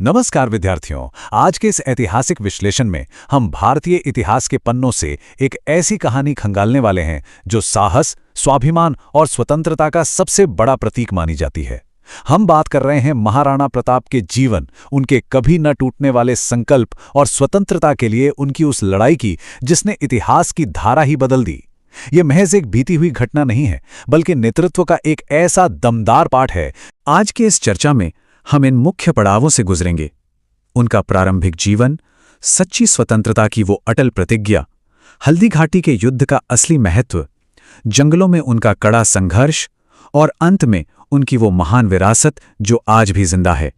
नमस्कार विद्यार्थियों। आज के इस ऐतिहासिक विश्लेषण में हम भारतीय इतिहास के पन्नों से एक ऐसी कहानी खंगालने वाले हैं जो साहस, स्वाभिमान और स्वतंत्रता का सबसे बड़ा प्रतीक मानी जाती है। हम बात कर रहे हैं महाराणा प्रताप के जीवन, उनके कभी न टूटने वाले संकल्प और स्वतंत्रता के लिए उनकी उस लड़ाई की जिसने इतिहास की धारा ही बदल दी। ये महज एक बीती हुई घटना नहीं है, बल्कि नेतृत्व का एक ऐसा दमदार पाठ है। आज की इस चर्चा में हम इन मुख्य पड़ावों से गुजरेंगे। उनका प्रारंभिक जीवन, सच्ची स्वतंत्रता की वो अटल प्रतिज्ञा, हल्दी घाटी के युद्ध का असली महत्व, जंगलों में उनका कड़ा संघर्ष और अंत में उनकी वो महान विरासत जो आज भी जिंदा है।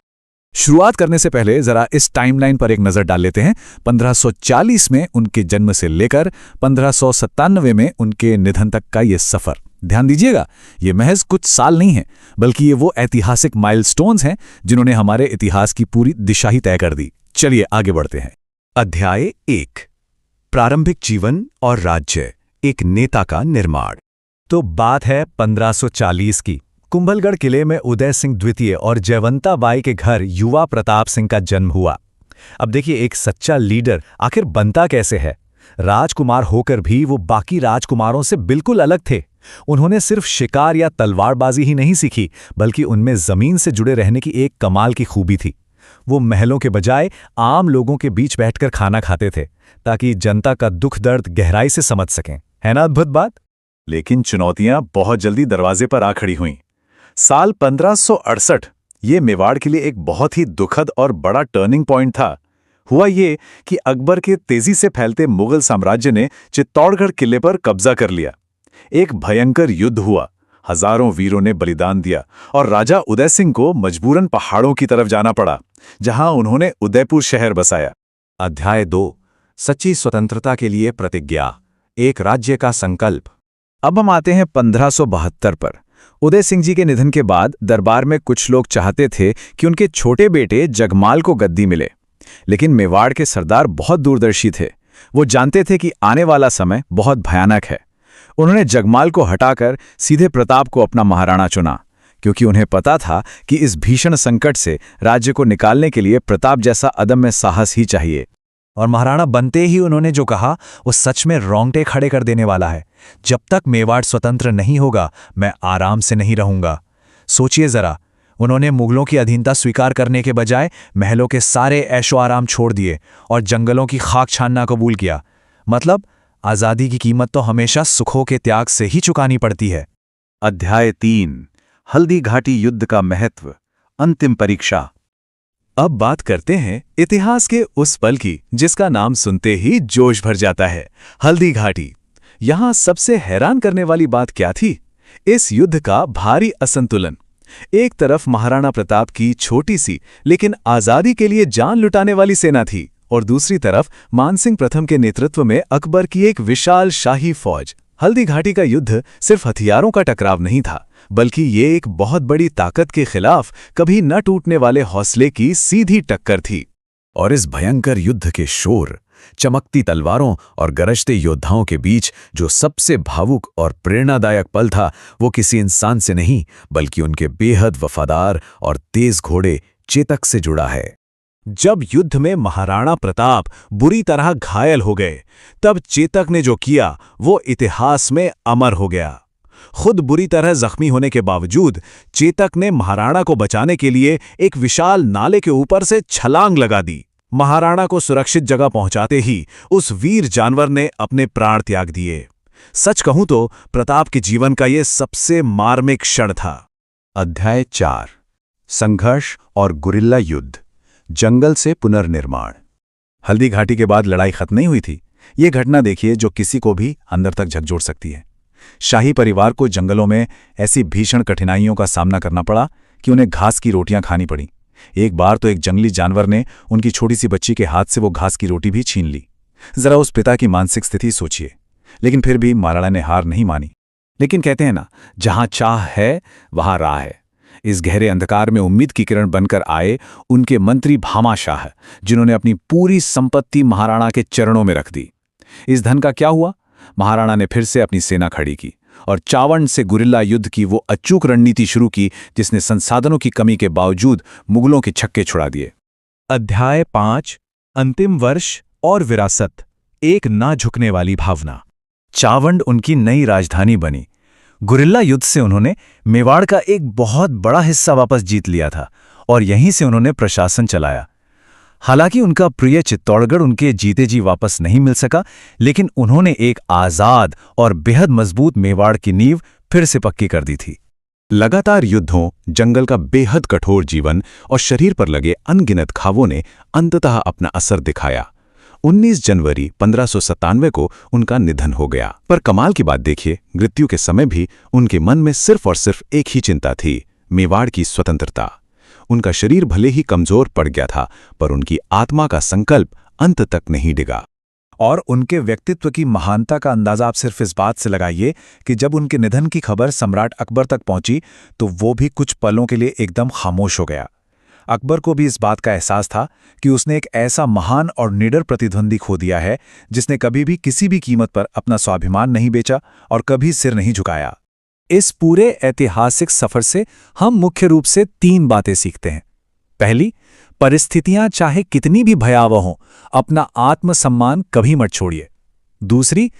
शुरुआत करने से पहले जरा इस टाइमलाइन पर एक नजर डाल लेते हैं। 1540 में उनके जन्म से लेकर 1597 में उनके निधन तक का ये सफर। ध्यान दीजिएगा, ये महज कुछ साल नहीं है, बल्कि ये वो ऐतिहासिक माइलस्टोन्स हैं जिन्होंने हमारे इतिहास की पूरी दिशा ही तय कर दी। चलिए आगे बढ़ते हैं। अध्याय 1, प्रारंभिक जीवन और राज्य, एक नेता का निर्माण। तो बात है 1540 की। कुंभलगढ़ किले में उदय सिंह द्वितीय और जयवंता बाई के घर युवा प्रताप सिंह का जन्म हुआ। अब देखिए, एक सच्चा लीडर आखिर बनता कैसे है। राजकुमार होकर भी वो बाकी राजकुमारों से बिल्कुल अलग थे। उन्होंने सिर्फ शिकार या तलवारबाजी ही नहीं सीखी, बल्कि उनमें जमीन से जुड़े रहने की एक कमाल की खूबी थी। वो महलों के बजाय आम लोगों के बीच बैठकर खाना खाते थे, ताकि जनता का दुख दर्द गहराई से समझ सकें। है ना अद्भुत बात? लेकिन चुनौतियां बहुत जल्दी दरवाजे पर आ खड़ी हुईं। साल 1568 ये मेवाड़ के लिए एक बहुत ही दुखद और बड़ा टर्निंग पॉइंट था। हुआ ये कि अकबर के तेजी से फैलते मुगल साम्राज्य ने चित्तौड़गढ़ किले पर कब्जा कर लिया। एक भयंकर युद्ध हुआ, हजारों वीरों ने बलिदान दिया और राजा उदय सिंह को मजबूरन पहाड़ों की तरफ जाना पड़ा, जहां उन्होंने उदयपुर शहर बसाया। अध्याय 2, सच्ची स्वतंत्रता के लिए प्रतिज्ञा, एक राज्य का संकल्प। अब हम आते हैं 1572 पर। उदय सिंह जी के निधन के बाद दरबार में कुछ लोग चाहते थे कि उनके छोटे बेटे जगमाल को गद्दी मिले, लेकिन मेवाड़ के सरदार बहुत दूरदर्शी थे। वो जानते थे कि आने वाला समय बहुत भयानक है। उन्होंने जगमाल को हटाकर सीधे प्रताप को अपना महाराणा चुना, क्योंकि उन्हें पता था कि इस भीषण संकट से राज्य को निकालने के लिए प्रताप जैसा अदम्य साहस ही चाहिए। और महाराणा बनते ही उन्होंने जो कहा वो सच में रोंगटे खड़े कर देने वाला है। जब तक मेवाड़ स्वतंत्र नहीं होगा, मैं आराम से नहीं रहूंगा। सोचिए जरा, उन्होंने मुगलों की अधीनता स्वीकार करने के बजाय महलों के सारे ऐशो आराम छोड़ दिए और जंगलों की खाक छानना कबूल किया। मतलब आज़ादी की कीमत तो हमेशा सुखों के त्याग से ही चुकानी पड़ती है। अध्याय 3, हल्दी घाटी युद्ध का महत्व, अंतिम परीक्षा। अब बात करते हैं इतिहास के उस पल की जिसका नाम सुनते ही जोश भर जाता है, हल्दी घाटी। यहां सबसे हैरान करने वाली बात क्या थी? इस युद्ध का भारी असंतुलन। एक तरफ महाराणा प्रताप की छोटी सी लेकिन आजादी के लिए जान लुटाने वाली सेना थी, और दूसरी तरफ मानसिंह प्रथम के नेतृत्व में अकबर की एक विशाल शाही फौज। हल्दी घाटी का युद्ध सिर्फ हथियारों का टकराव नहीं था, बल्कि ये एक बहुत बड़ी ताकत के खिलाफ कभी न टूटने वाले हौसले की सीधी टक्कर थी। और इस भयंकर युद्ध के शोर, चमकती तलवारों और गरजते योद्धाओं के बीच जो सबसे भावुक और प्रेरणादायक पल था, वो किसी इंसान से नहीं, बल्कि उनके बेहद वफादार और तेज घोड़े चेतक से जुड़ा है। जब युद्ध में महाराणा प्रताप बुरी तरह घायल हो गए, तब चेतक ने जो किया वो इतिहास में अमर हो गया। खुद बुरी तरह जख्मी होने के बावजूद चेतक ने महाराणा को बचाने के लिए एक विशाल नाले के ऊपर से छलांग लगा दी। महाराणा को सुरक्षित जगह पहुंचाते ही उस वीर जानवर ने अपने प्राण त्याग दिए। सच कहूं तो प्रताप के जीवन का ये सबसे मार्मिक क्षण था। अध्याय 4, संघर्ष और गुरिल्ला युद्ध, जंगल से पुनर्निर्माण। हल्दी घाटी के बाद लड़ाई खत्म नहीं हुई थी। ये घटना देखिए जो किसी को भी अंदर तक झकझोर सकती है। शाही परिवार को जंगलों में ऐसी भीषण कठिनाइयों का सामना करना पड़ा कि उन्हें घास की रोटियां खानी पड़ी। एक बार तो एक जंगली जानवर ने उनकी छोटी सी बच्ची के हाथ से वो घास की रोटी भी छीन ली। जरा उस पिता की मानसिक स्थिति सोचिए। लेकिन फिर भी महाराणा ने हार नहीं मानी। लेकिन कहते हैं ना, जहां चाह है वहां राह है। इस गहरे अंधकार में उम्मीद की किरण बनकर आए उनके मंत्री भामा शाह, जिन्होंने अपनी पूरी संपत्ति महाराणा के चरणों में रख दी। इस धन का क्या हुआ? महाराणा ने फिर से अपनी सेना खड़ी की और चावंड से गुरिल्ला युद्ध की वो अचूक रणनीति शुरू की जिसने संसाधनों की कमी के बावजूद मुगलों के छक्के छुड़ा दिए। अध्याय 5 अंतिम वर्ष और विरासत, एक ना झुकने वाली भावना। चावंड उनकी नई राजधानी बनी। गुरिल्ला युद्ध से उन्होंने मेवाड़ का एक बहुत बड़ा हिस्सा वापस जीत लिया था और यहीं से उन्होंने प्रशासन चलाया। हालांकि उनका प्रिय चित्तौड़गढ़ उनके जीते जी वापस नहीं मिल सका, लेकिन उन्होंने एक आज़ाद और बेहद मजबूत मेवाड़ की नींव फिर से पक्की कर दी थी। लगातार युद्धों, जंगल का बेहद कठोर जीवन और शरीर पर लगे अनगिनत घावों ने अंततः अपना असर दिखाया। 19 जनवरी 1597 को उनका निधन हो गया। पर कमाल की बात देखिए, मृत्यु के समय भी उनके मन में सिर्फ और सिर्फ एक ही चिंता थी, मेवाड़ की स्वतंत्रता। उनका शरीर भले ही कमजोर पड़ गया था, पर उनकी आत्मा का संकल्प अंत तक नहीं डिगा। और उनके व्यक्तित्व की महानता का अंदाजा आप सिर्फ इस बात से लगाइए कि जब उनके निधन की खबर सम्राट अकबर तक पहुंची तो वो भी कुछ पलों के लिए एकदम खामोश हो गया। अकबर को भी इस बात का एहसास था कि उसने एक ऐसा महान और निडर प्रतिद्वंदी खो दिया है जिसने कभी भी किसी भी कीमत पर अपना स्वाभिमान नहीं बेचा और कभी सिर नहीं झुकाया। इस पूरे ऐतिहासिक सफर से हम मुख्य रूप से 3 बातें सीखते हैं। पहली, परिस्थितियां चाहे कितनी भी भयावह हों, अपना आत्मसम्मान कभी मत छोड़िए। दूसरी,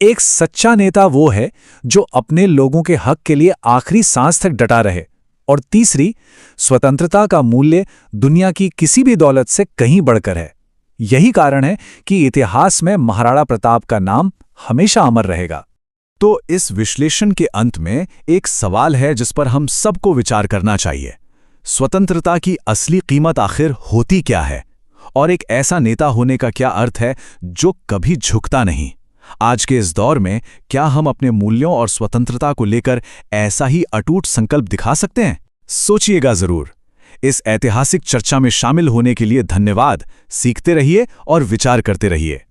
एक सच्चा नेता वो है जो अपने लोगों के हक के लिए आखिरी सांस तक डटा रहे। और तीसरी, स्वतंत्रता का मूल्य दुनिया की किसी भी दौलत से कहीं बढ़कर है। यही कारण है कि इतिहास में महाराणा प्रताप का नाम हमेशा अमर रहेगा। तो इस विश्लेषण के अंत में एक सवाल है जिस पर हम सबको विचार करना चाहिए। स्वतंत्रता की असली कीमत आखिर होती क्या है? और एक ऐसा नेता होने का क्या अर्थ है जो कभी झुकता नहीं? आज के इस दौर में क्या हम अपने मूल्यों और स्वतंत्रता को लेकर ऐसा ही अटूट संकल्प दिखा सकते हैं? सोचिएगा जरूर। इस ऐतिहासिक चर्चा में शामिल होने के लिए धन्यवाद। सीखते रहिए और विचार करते रहिए।